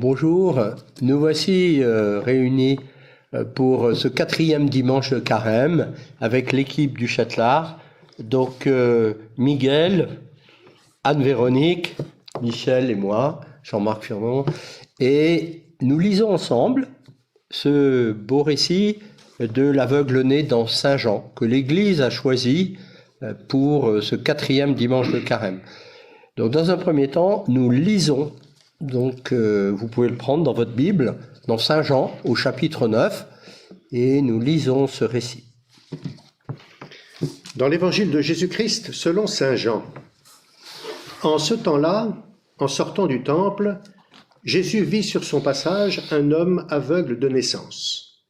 Bonjour, nous voici réunis pour ce 4e dimanche de Carême avec l'équipe du Châtelard. Donc Miguel, Anne-Véronique, Michel et moi, Jean-Marc Firmon. Et nous lisons ensemble ce beau récit de l'aveugle-né dans Saint-Jean que l'Église a choisi pour ce 4e dimanche de Carême. Donc dans un premier temps, nous lisons. Donc, vous pouvez le prendre dans votre Bible, dans Saint Jean, au chapitre 9, et nous lisons ce récit. Dans l'évangile de Jésus-Christ, selon Saint Jean. En ce temps-là, en sortant du temple, Jésus vit sur son passage un homme aveugle de naissance.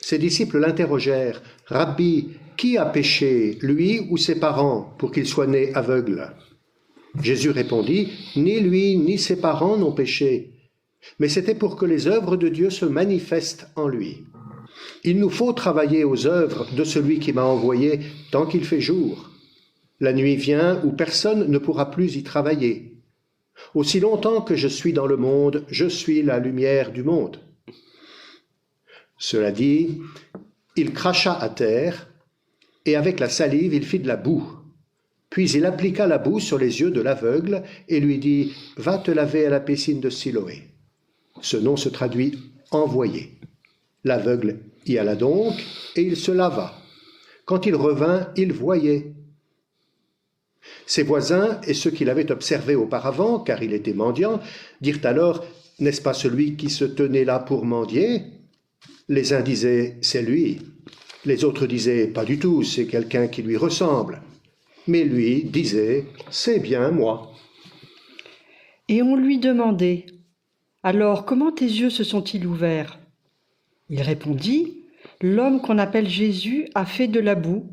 Ses disciples l'interrogèrent, « Rabbi, qui a péché, lui ou ses parents, pour qu'il soit né aveugle ?» Jésus répondit, « Ni lui, ni ses parents n'ont péché, mais c'était pour que les œuvres de Dieu se manifestent en lui. Il nous faut travailler aux œuvres de celui qui m'a envoyé tant qu'il fait jour. La nuit vient où personne ne pourra plus y travailler. Aussi longtemps que je suis dans le monde, je suis la lumière du monde. » Cela dit, il cracha à terre, et avec la salive il fit de la boue. Puis il appliqua la boue sur les yeux de l'aveugle et lui dit « Va te laver à la piscine de Siloé ». Ce nom se traduit « envoyé ». L'aveugle y alla donc et il se lava. Quand il revint, il voyait. Ses voisins et ceux qui l'avaient observé auparavant, car il était mendiant, dirent alors « N'est-ce pas celui qui se tenait là pour mendier ?» Les uns disaient « C'est lui ». Les autres disaient « Pas du tout, c'est quelqu'un qui lui ressemble ». Mais lui disait « C'est bien moi ». Et on lui demandait « Alors, comment tes yeux se sont-ils ouverts ?» Il répondit « L'homme qu'on appelle Jésus a fait de la boue,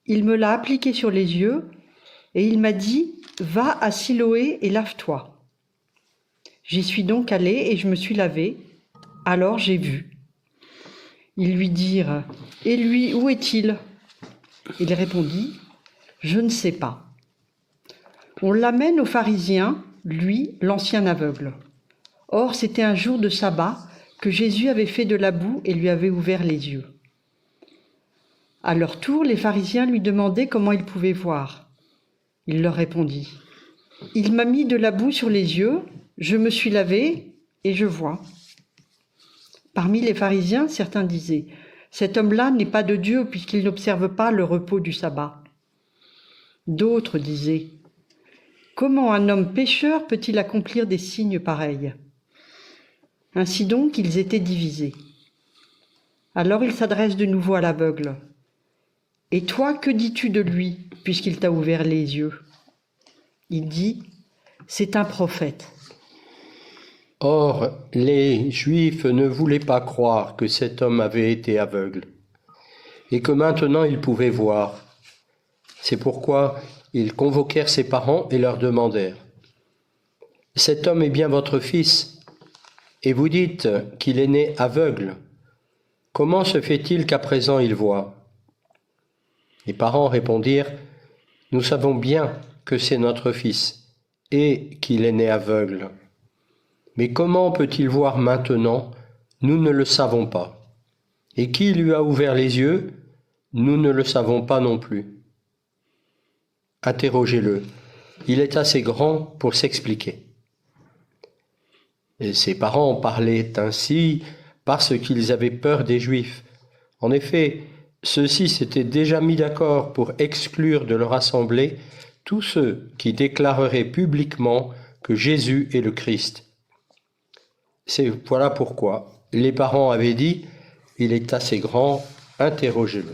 il me l'a appliqué sur les yeux, et il m'a dit « Va à Siloé et lave-toi ». J'y suis donc allé et je me suis lavé, alors j'ai vu. Ils lui dirent « Et lui, où est-il » Il répondit « Je ne sais pas. » On l'amène aux pharisiens, lui, l'ancien aveugle. Or, c'était un jour de sabbat que Jésus avait fait de la boue et lui avait ouvert les yeux. À leur tour, les pharisiens lui demandaient comment il pouvait voir. Il leur répondit « Il m'a mis de la boue sur les yeux, je me suis lavé et je vois. » Parmi les pharisiens, certains disaient « Cet homme-là n'est pas de Dieu puisqu'il n'observe pas le repos du sabbat. » D'autres disaient « Comment un homme pécheur peut-il accomplir des signes pareils ?» Ainsi donc, ils étaient divisés. Alors il s'adresse de nouveau à l'aveugle. « Et toi, que dis-tu de lui, puisqu'il t'a ouvert les yeux ?» Il dit « C'est un prophète. » Or, les Juifs ne voulaient pas croire que cet homme avait été aveugle et que maintenant il pouvait voir. C'est pourquoi ils convoquèrent ses parents et leur demandèrent « Cet homme est bien votre fils, et vous dites qu'il est né aveugle. Comment se fait-il qu'à présent il voit ?» Les parents répondirent « Nous savons bien que c'est notre fils, et qu'il est né aveugle. Mais comment peut-il voir maintenant? Nous ne le savons pas. Et qui lui a ouvert les yeux? Nous ne le savons pas non plus. Interrogez-le, il est assez grand pour s'expliquer. » Et ses parents parlaient ainsi parce qu'ils avaient peur des Juifs. En effet, ceux-ci s'étaient déjà mis d'accord pour exclure de leur assemblée tous ceux qui déclareraient publiquement que Jésus est le Christ. Voilà pourquoi les parents avaient dit « Il est assez grand, interrogez-le ».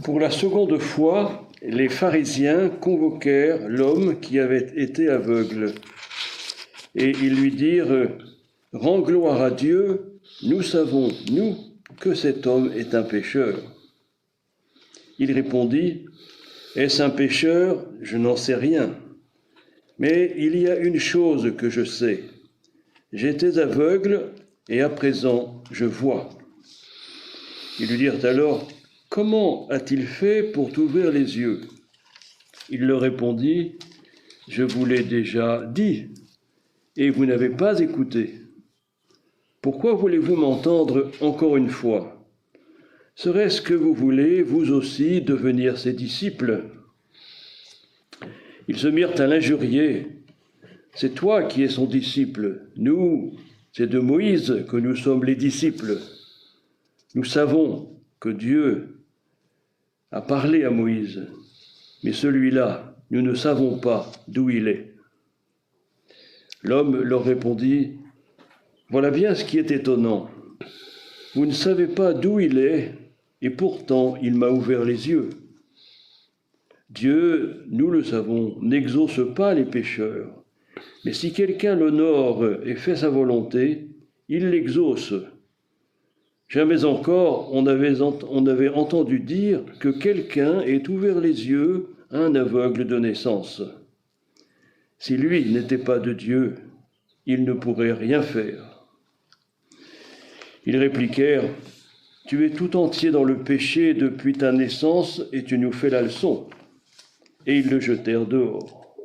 Pour la seconde fois, les pharisiens convoquèrent l'homme qui avait été aveugle. Et ils lui dirent « Rends gloire à Dieu, nous savons, nous, que cet homme est un pécheur. » Il répondit « Est-ce un pécheur? Je n'en sais rien. Mais il y a une chose que je sais. J'étais aveugle et à présent je vois. » Ils lui dirent alors « Comment a-t-il fait pour t'ouvrir les yeux ?» Il leur répondit « Je vous l'ai déjà dit, et vous n'avez pas écouté. Pourquoi voulez-vous m'entendre encore une fois? Serait-ce que vous voulez, vous aussi, devenir ses disciples? Ils se mirent à l'injurier. C'est toi qui es son disciple. Nous, c'est de Moïse que nous sommes les disciples. Nous savons que Dieu a parlé à Moïse, mais celui-là, nous ne savons pas d'où il est. L'homme leur répondit, « Voilà bien ce qui est étonnant. Vous ne savez pas d'où il est, et pourtant il m'a ouvert les yeux. Dieu, nous le savons, n'exauce pas les pécheurs. Mais si quelqu'un l'honore et fait sa volonté, il l'exauce. Jamais encore on avait entendu dire que quelqu'un ait ouvert les yeux à un aveugle de naissance. Si lui n'était pas de Dieu, il ne pourrait rien faire. » Ils répliquèrent, « Tu es tout entier dans le péché depuis ta naissance et tu nous fais la leçon. » Et ils le jetèrent dehors.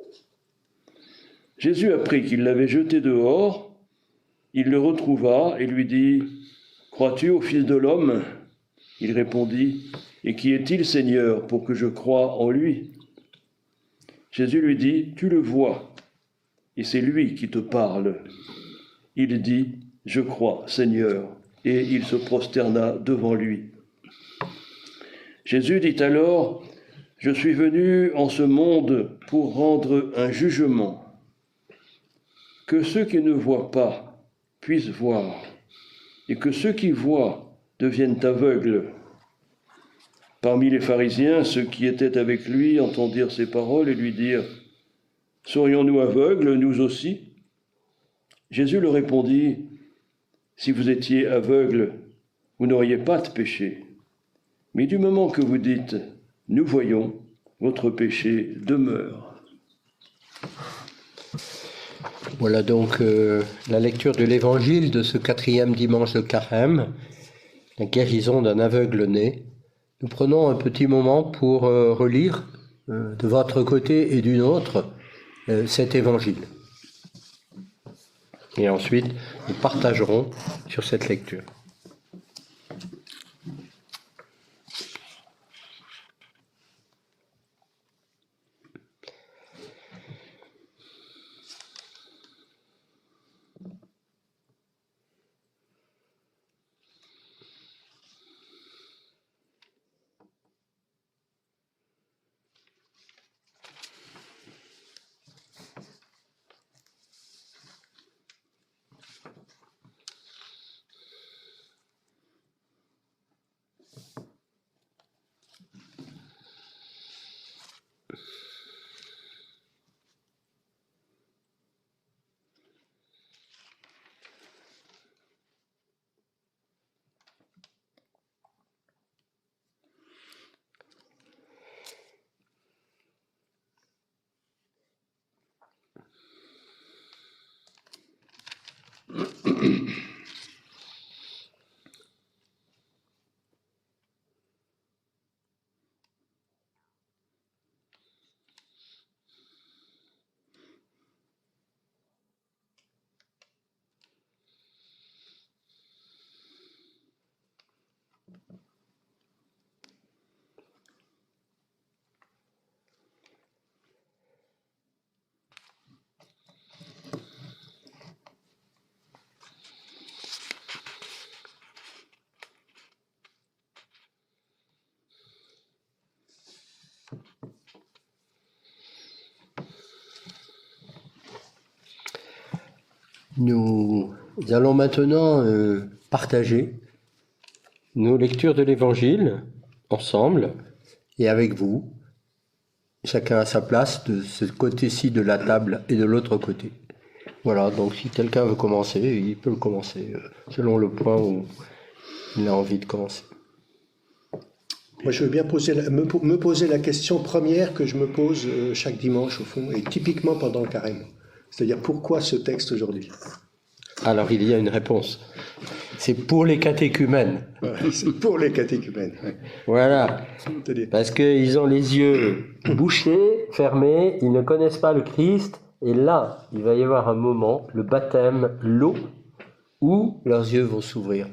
Jésus apprit qu'il l'avait jeté dehors. Il le retrouva et lui dit, « Crois-tu au Fils de l'homme » Il répondit, « Et qui est-il, Seigneur, pour que je croie en lui » Jésus lui dit, « Tu le vois, et c'est lui qui te parle. » Il dit, « Je crois, Seigneur. » Et il se prosterna devant lui. Jésus dit alors, « Je suis venu en ce monde pour rendre un jugement, que ceux qui ne voient pas puissent voir, et que ceux qui voient deviennent aveugles. » Parmi les pharisiens, ceux qui étaient avec lui entendirent ces paroles et lui dirent, « Serions-nous aveugles, nous aussi ?» Jésus leur répondit, « Si vous étiez aveugles, vous n'auriez pas de péché. Mais du moment que vous dites, « Nous voyons », votre péché demeure. » Voilà donc la lecture de l'évangile de ce 4e dimanche de Carême, la guérison d'un aveugle né. Nous prenons un petit moment pour relire de votre côté et du nôtre cet évangile. Et ensuite, nous partagerons sur cette lecture. Nous allons maintenant partager nos lectures de l'Évangile ensemble et avec vous, chacun à sa place, de ce côté-ci de la table et de l'autre côté. Voilà, donc si quelqu'un veut commencer, il peut le commencer selon le point où il a envie de commencer. Moi, je veux bien me poser la question première que je me pose chaque dimanche, au fond, et typiquement pendant le carême. C'est-à-dire, pourquoi ce texte aujourd'hui ? Alors, il y a une réponse. C'est pour les catéchumènes. Ouais, c'est pour les catéchumènes. Ouais. Voilà. Parce qu'ils ont les yeux bouchés, fermés, ils ne connaissent pas le Christ, Et là, il va y avoir un moment, le baptême, l'eau, où leurs yeux vont s'ouvrir.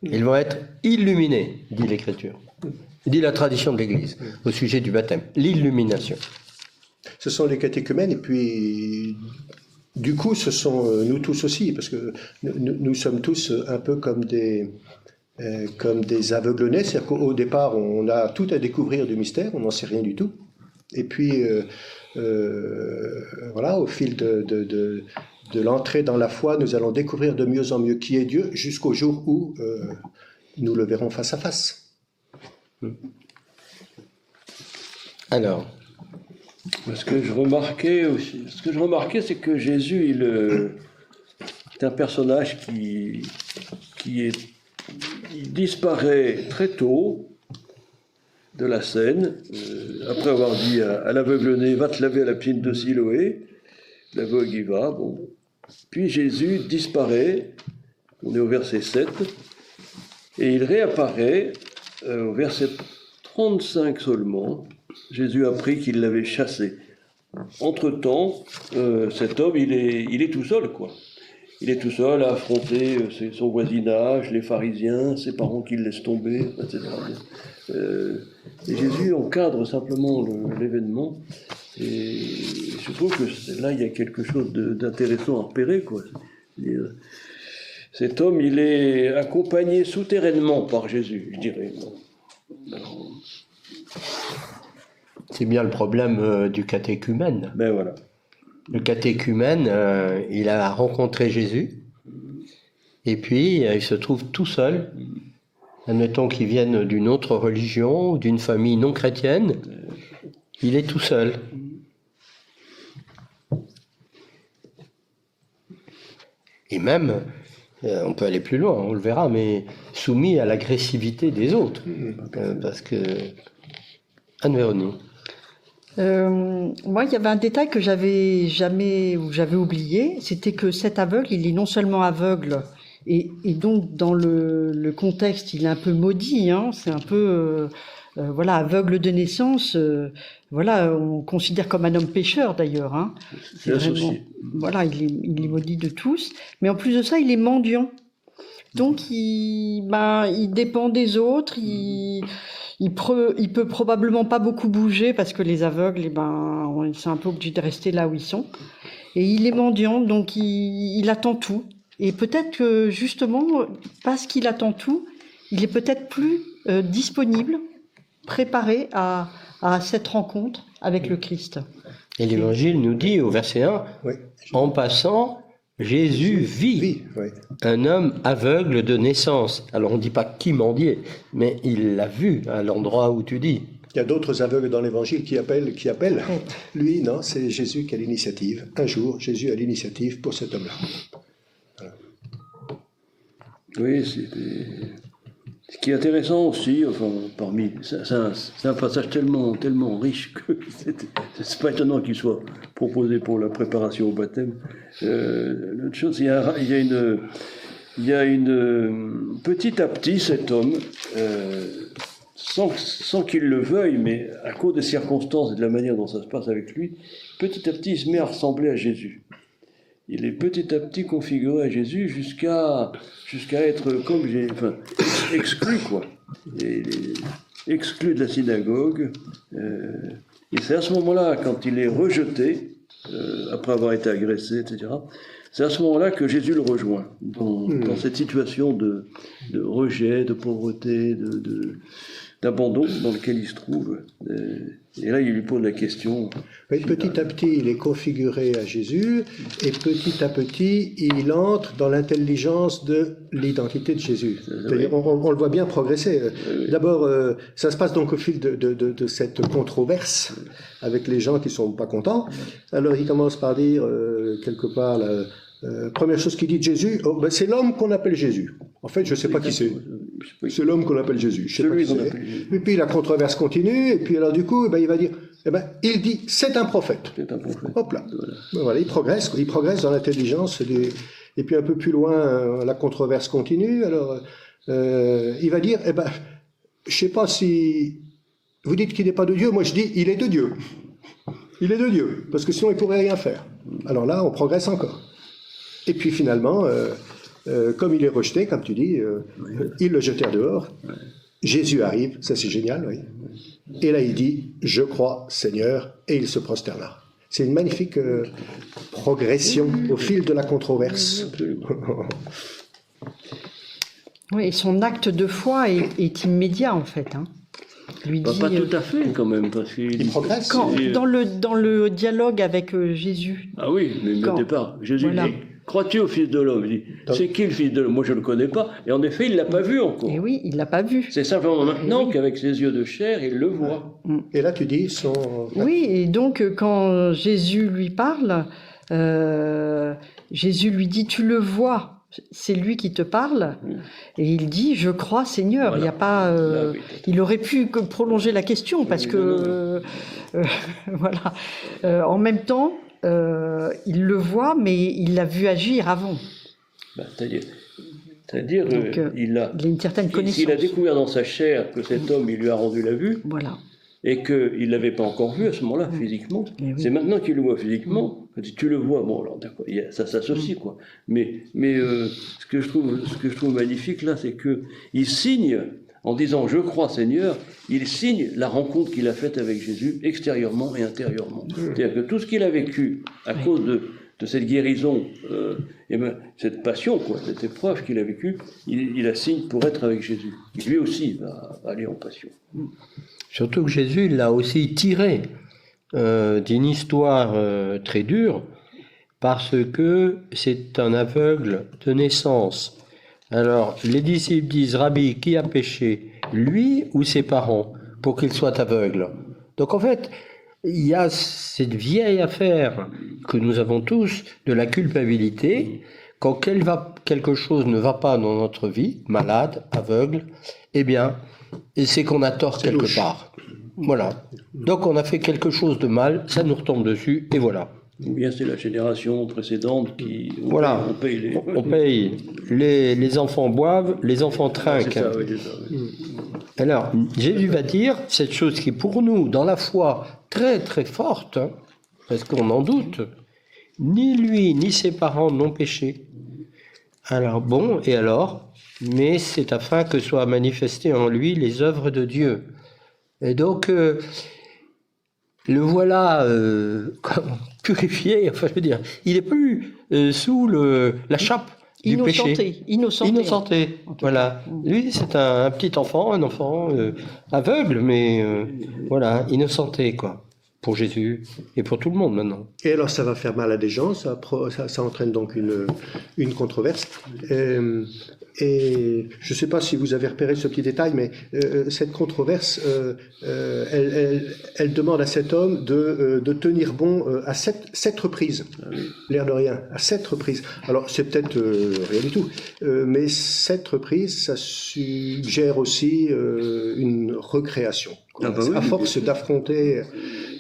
Ils vont être illuminés, dit l'Écriture. Dit la tradition de l'Église, au sujet du baptême. L'illumination. Ce sont les catéchumènes, et puis, du coup, ce sont nous tous aussi, parce que nous sommes tous un peu comme des aveugles-nés, c'est-à-dire qu'au départ, on a tout à découvrir du mystère, on n'en sait rien du tout. Et puis, voilà, au fil de l'entrée dans la foi, nous allons découvrir de mieux en mieux qui est Dieu, jusqu'au jour où nous le verrons face à face. Alors, Ce que je remarquais aussi, c'est que Jésus, il est un personnage qui il disparaît très tôt de la scène, après avoir dit à l'aveugle-né, va te laver à la piscine de Siloé. L'aveugle y va, bon. Puis Jésus disparaît, on est au verset 7, et il réapparaît au verset 35 seulement. Jésus a appris qu'il l'avait chassé. Entre-temps, cet homme, il est tout seul, quoi. Il est tout seul à affronter son voisinage, les pharisiens, ses parents qui le laissent tomber, etc. Et Jésus encadre simplement l'événement. Et je trouve que là, il y a quelque chose d'intéressant à repérer, quoi. Cet homme, il est accompagné souterrainement par Jésus, je dirais. Alors, c'est bien le problème du catéchumène. ben voilà. Le catéchumène, il a rencontré Jésus, et puis il se trouve tout seul. Admettons qu'il vienne d'une autre religion, ou d'une famille non chrétienne, il est tout seul. Et même, on peut aller plus loin, on le verra, mais soumis à l'agressivité des autres. Parce que... Anne-Véronique. Moi, il y avait un détail que j'avais oublié, c'était que cet aveugle, il est non seulement aveugle, et donc dans le contexte, il est un peu maudit, hein, c'est un peu, voilà, aveugle de naissance, voilà, on considère comme un homme pécheur d'ailleurs, hein. C'est associé. Voilà, il est maudit de tous, mais en plus de ça, il est mendiant, donc il dépend des autres, il peut probablement pas beaucoup bouger parce que les aveugles, ils sont un peu obligés de rester là où ils sont. Et il est mendiant, donc il attend tout. Et peut-être que justement, parce qu'il attend tout, il est peut-être plus disponible, préparé à cette rencontre avec le Christ. Et l'Évangile nous dit au verset 1, Oui. en passant, Jésus vit Oui. un homme aveugle de naissance. Alors on ne dit pas qui mendiait, mais il l'a vu à l'endroit où tu dis. Il y a d'autres aveugles dans l'Évangile qui appellent. Lui, non, c'est Jésus qui a l'initiative. Un jour, Jésus a l'initiative pour cet homme-là. Voilà. Oui, ce qui est intéressant aussi, enfin, c'est un passage tellement riche que c'est pas étonnant qu'il soit proposé pour la préparation au baptême. L'autre chose, il y a une petit à petit cet homme, sans qu'il le veuille, mais à cause des circonstances et de la manière dont ça se passe avec lui, petit à petit il se met à ressembler à Jésus. Il est petit à petit configuré à Jésus jusqu'à être exclu, quoi. Et il est exclu de la synagogue. Et c'est à ce moment-là, quand il est rejeté, après avoir été agressé, etc., c'est à ce moment-là que Jésus le rejoint, dans cette situation de rejet, de pauvreté, d'abandon dans lequel il se trouve. Et là, il lui pose la question. Oui, petit à petit, il est configuré à Jésus, et petit à petit, il entre dans l'intelligence de l'identité de Jésus. C'est-à-dire, on le voit bien progresser. D'abord, ça se passe donc au fil de cette controverse avec les gens qui sont pas contents. Alors, il commence par dire, quelque part, première chose qu'il dit de Jésus, c'est l'homme qu'on appelle Jésus. En fait, je ne sais pas qui c'est. C'est l'homme qu'on appelle Jésus. Je sais pas qui c'est. Et puis la controverse continue, et puis alors du coup, il va dire, il dit, c'est un prophète. C'est un prophète. Hop là. Voilà, il progresse dans l'intelligence. Et puis un peu plus loin, la controverse continue. Alors, il va dire, je ne sais pas si vous dites qu'il n'est pas de Dieu. Moi, je dis, il est de Dieu. Il est de Diur, parce que sinon il ne pourrait rien faire. Alors là, on progresse encore. Et puis finalement, comme il est rejeté, comme tu dis, ils le jetèrent dehors. Jésus arrive, ça c'est génial, oui. Et là, il dit « Je crois, Seigneur », et il se prosterna. C'est une magnifique progression au fil de la controverse. Oui, et son acte de foi est immédiat en fait. Hein. Lui dit, pas tout à fait quand même, parce qu'il Il progresse. dans le dialogue avec Jésus. Ah oui, mais au départ, Jésus Voilà. dit « Crois-tu au Fils de l'homme ?» Il dit « C'est qui le Fils de l'homme ?» Moi, je ne le connais pas. Et en effet, il ne l'a pas vu encore. Et oui, il l'a pas vu. C'est simplement maintenant qu'avec ses yeux de chair, il le voit. Et là, tu dis son... Oui, et donc quand Jésus lui parle, Jésus lui dit « Tu le vois ». C'est lui qui te parle, et il dit « Je crois, Seigneur ». Voilà. Il y a pas, Là, oui. il aurait pu prolonger la question parce que voilà. En même temps, il le voit, mais il l'a vu agir avant. Ben, c'est-à-dire Donc, il a une certaine connaissance. S'il a découvert dans sa chair que cet homme, il lui a rendu la vue, Voilà. et qu'il ne l'avait pas encore vu à ce moment-là, physiquement, Mais oui. c'est maintenant qu'il le voit physiquement. Quand tu le vois, bon, alors d'accord, ça s'associe, quoi. Mais ce que je trouve magnifique, là, c'est qu'il signe, en disant « Je crois, Seigneur », il signe la rencontre qu'il a faite avec Jésus, extérieurement et intérieurement. C'est-à-dire que tout ce qu'il a vécu à cause de cette guérison, et ben, cette passion, quoi, cette épreuve qu'il a vécue, il la signe pour être avec Jésus. Lui aussi va aller en passion. Surtout que Jésus l'a aussi tiré d'une histoire très dure, parce que c'est un aveugle de naissance. Alors, les disciples disent « Rabbi, qui a péché, lui ou ses parents, pour qu'il soit aveugle ?» Donc en fait, il y a cette vieille affaire que nous avons tous de la culpabilité. Quand quelque chose ne va pas dans notre vie, malade, aveugle, eh bien, c'est qu'on a tort quelque louche. part. Voilà. Donc on a fait quelque chose de mal, ça nous retombe dessus, et voilà. Ou bien c'est la génération précédente qui... Voilà. On paye les... On paye. Les enfants boivent, les enfants trinquent. C'est ça, oui, c'est ça, oui. Alors, Jésus va dire cette chose qui est pour nous, dans la foi, très très forte, hein, parce qu'on en doute, ni lui ni ses parents n'ont péché. Alors bon, et alors? Mais c'est afin que soient manifestées en lui les œuvres de Dieu. Et donc, le voilà purifié, enfin je veux dire, il n'est plus sous la chape du péché. Innocenté. Voilà. Lui, c'est un petit enfant, un enfant aveugle, mais voilà, innocenté, quoi. Pour Jésus et pour tout le monde maintenant. Et alors ça va faire mal à des gens, ça entraîne donc une controverse. Et je ne sais pas si vous avez repéré ce petit détail, mais cette controverse, elle demande à cet homme de tenir bon à sept reprises. L'air de rien, à 7 reprises. Alors c'est peut-être rien du tout, mais 7 reprises, ça suggère aussi une recréation. Ah bah oui, à force d'affronter,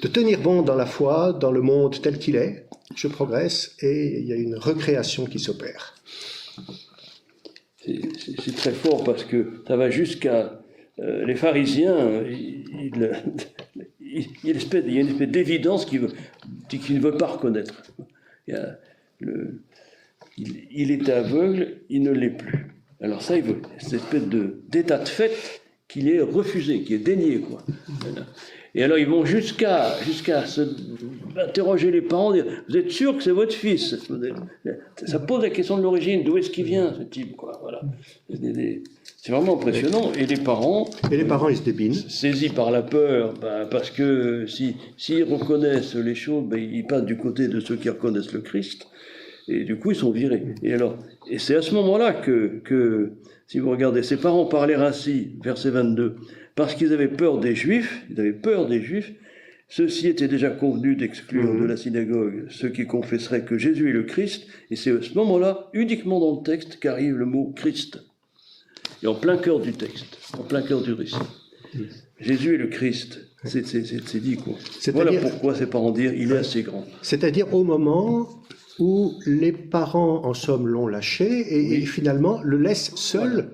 de tenir bon dans la foi, dans le monde tel qu'il est, je progresse et il y a une recréation qui s'opère. C'est très fort parce que ça va jusqu'à les pharisiens, il y a une espèce d'évidence qu'il ne veut pas reconnaître. Il était aveugle, il ne l'est plus. Alors ça, il veut cette espèce d'état de fait qu'il est refusé, qui est dénié, quoi. Et alors ils vont jusqu'à interroger les parents, dire « Vous êtes sûr que c'est votre fils ?» Ça pose la question de l'origine, d'où est-ce qu'il vient, ce type, quoi. Voilà. C'est vraiment impressionnant. Et les parents, ils se débinent. saisis par la peur, parce que s'ils reconnaissent les choses, ils passent du côté de ceux qui reconnaissent le Christ, et du coup ils sont virés. Et c'est à ce moment-là que si vous regardez, ses parents parlèrent ainsi, verset 22, parce qu'ils avaient peur des Juifs, ceux-ci étaient déjà convenus d'exclure de la synagogue ceux qui confesseraient que Jésus est le Christ, et c'est à ce moment-là, uniquement dans le texte, qu'arrive le mot Christ. Et en plein cœur du texte, en plein cœur du récit. Jésus est le Christ, c'est dit, quoi. Voilà pourquoi ses parents dirent, il est assez grand. C'est-à-dire au moment où les parents, en somme, l'ont lâché et finalement le laissent seul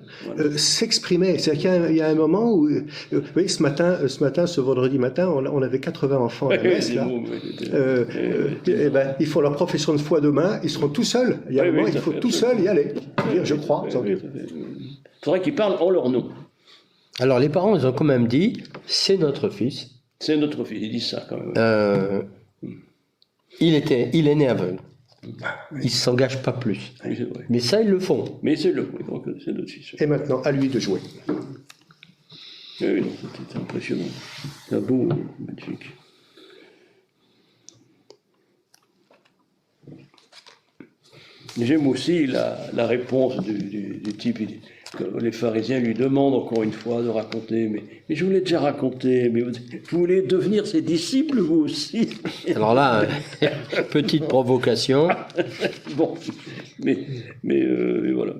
s'exprimer. C'est-à-dire qu'il y a un moment où, vous voyez, ce vendredi matin, on avait 80 enfants à la messe, là. Ils font leur profession de foi demain, ils seront tout seuls. Il y a un moment, il faut tout seul y aller. Je crois. Il faudrait qu'ils parlent en leur nom. Alors les parents, ils ont quand même dit, c'est notre fils. C'est notre fils, ils disent ça quand même. Il est né aveugle. Ils ne s'engagent pas plus. Oui, c'est vrai. Mais ça, ils le font. Mais c'est notre fils. Et maintenant, à lui de jouer. Oui, non, c'était impressionnant. C'est beau, magnifique. J'aime aussi la réponse du type. Les pharisiens lui demandent encore une fois de raconter, mais je vous l'ai déjà raconté, mais vous voulez devenir ses disciples vous aussi? Alors là, petite provocation. Bon, mais voilà.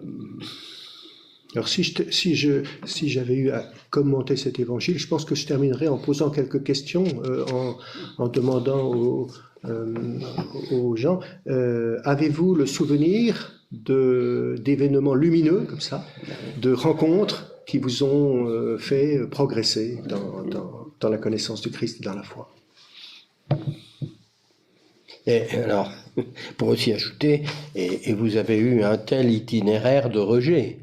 Alors si j'avais eu à commenter cet évangile, je pense que je terminerais en posant quelques questions, en demandant aux gens, avez-vous le souvenir d'événements lumineux comme ça, de rencontres qui vous ont fait progresser dans la connaissance du Christ et dans la foi? Et alors, pour aussi ajouter, et vous avez eu un tel itinéraire de rejet.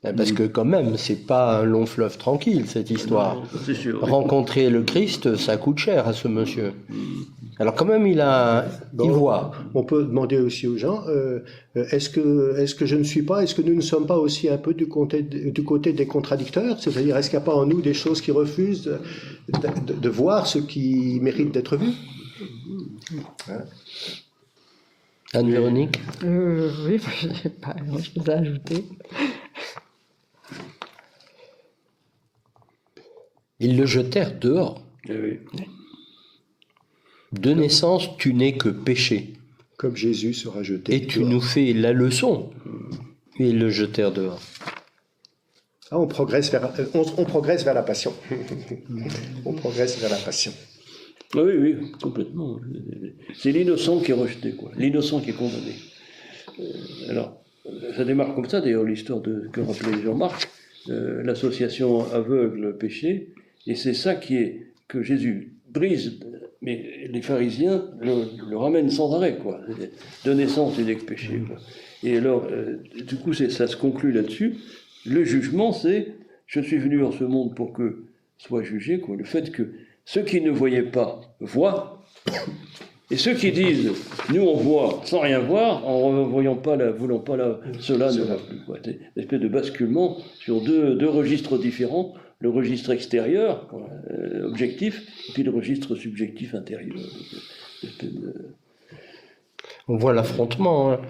Parce que quand même, c'est pas un long fleuve tranquille, cette histoire. Non, c'est sûr. Rencontrer le Christ, ça coûte cher à ce monsieur. Alors quand même, il voit. On peut demander aussi aux gens, est-ce que je ne suis pas, est-ce que nous ne sommes pas aussi un peu du côté des contradicteurs? C'est-à-dire, est-ce qu'il n'y a pas en nous des choses qui refusent de voir ce qui mérite d'être vu? Voilà. Anne-Véronique? Oui, je n'ai pas grand-chose à ajouter. Ils le jetèrent dehors. Oui. De naissance, tu n'es que péché. Comme Jésus sera jeté. Et tu nous fais la leçon. Et ils le jetèrent dehors. Ah, on progresse vers la passion. On progresse vers la passion. Oui, complètement. C'est l'innocent qui est rejeté, quoi. L'innocent qui est condamné. Alors, ça démarre comme ça, d'ailleurs, l'histoire que rappelait Jean-Marc, l'association aveugle-péché, et c'est ça que Jésus brise, mais les pharisiens le ramènent sans arrêt, quoi. De naissance, il n'est que péché, quoi. Et alors, du coup, ça se conclut là-dessus. Le jugement, c'est « je suis venu en ce monde pour que soit jugé », quoi. Le fait que ceux qui ne voyaient pas voient, et ceux qui disent « nous on voit sans rien voir, en ne voulant pas cela ne va plus ». C'est une espèce de basculement sur deux registres différents, le registre extérieur, objectif, et puis le registre subjectif intérieur. On voit l'affrontement. Hein.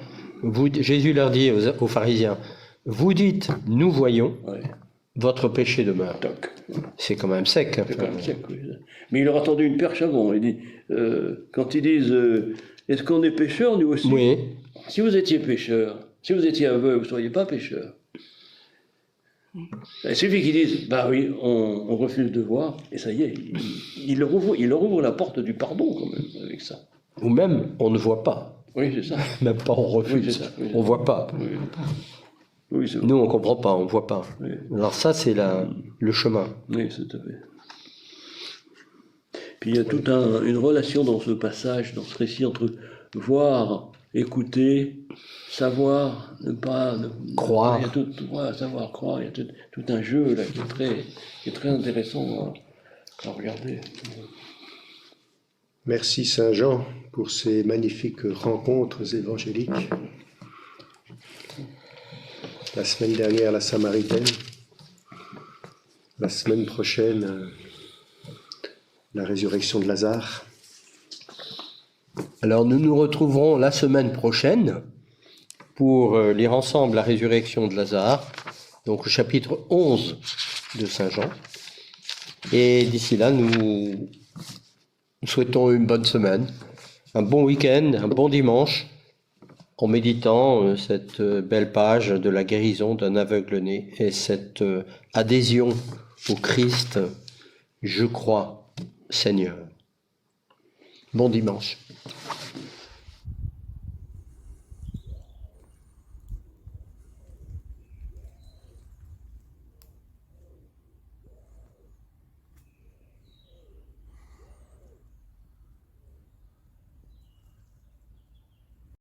Jésus leur dit aux pharisiens, vous dites, nous voyons, votre péché demeure. Toc. C'est quand même sec. C'est quand même sec, oui. Mais il leur a tendu une perche avant. Il dit, quand ils disent, est-ce qu'on est pécheurs, nous aussi? Oui. Si vous étiez pécheurs, si vous étiez aveugle, vous ne seriez pas pécheurs. Il suffit qu'ils disent, bah oui, on refuse de voir, et ça y est, il leur ouvre la porte du pardon quand même avec ça. Ou même, on ne voit pas. Oui, c'est ça. Même pas, on refuse. Oui, ça, oui, on ne voit pas. Oui. Oui, nous, on ne comprend pas, on ne voit pas. Oui. Alors ça, c'est le chemin. Oui, c'est tout à fait. Puis il y a toute une relation dans ce passage, dans ce récit, entre voir, écouter, savoir, ne pas croire. Il y a savoir, croire. Il y a tout un jeu là qui est très intéressant à regarder. Merci Saint Jean pour ces magnifiques rencontres évangéliques. La semaine dernière, la Samaritaine. La semaine prochaine, la résurrection de Lazare. Alors nous nous retrouverons la semaine prochaine pour lire ensemble la résurrection de Lazare, donc le chapitre 11 de Saint Jean. Et d'ici là, nous souhaitons une bonne semaine, un bon week-end, un bon dimanche, en méditant cette belle page de la guérison d'un aveugle-né et cette adhésion au Christ, je crois, Seigneur. Bon dimanche.